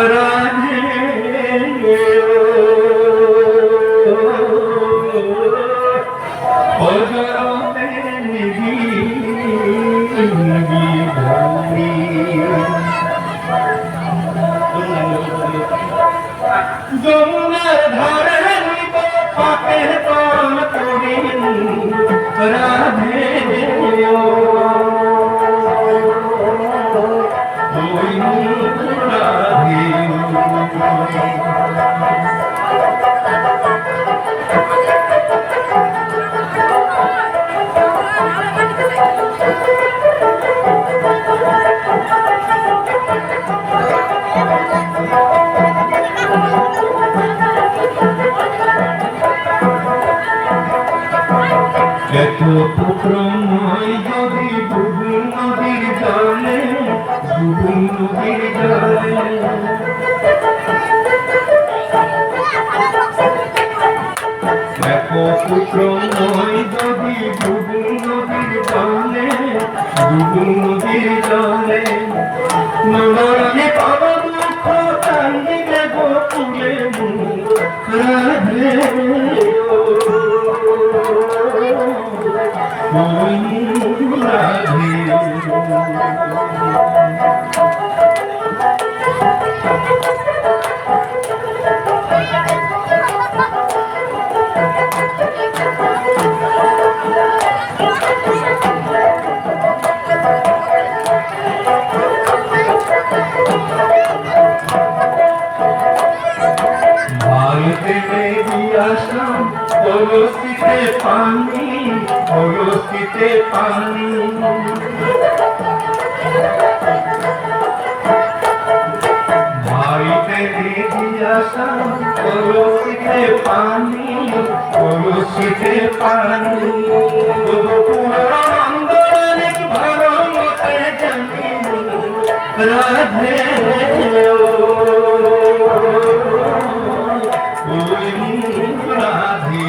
রাধে অজরতে নিবি ভরি যমুনার ধারে নিব পাপে তল করি রাধে এত পুত্র নয় যদি ডুবু নদীর জলে ডুবু নদীর জলে এত পুত্র নয় যদি ডুবু নদীর জলে ডুবু নদীর জলে নরকে পাব দুঃখ কান্দিলে গোকুলে রাধে কলসিতে পানি কলসিতে পানি ভাইতে দিয়াশা কলসিতে পানি কলসিতে পানি পুরানন্দনিক ভালো মতে জানি রাধে রাধে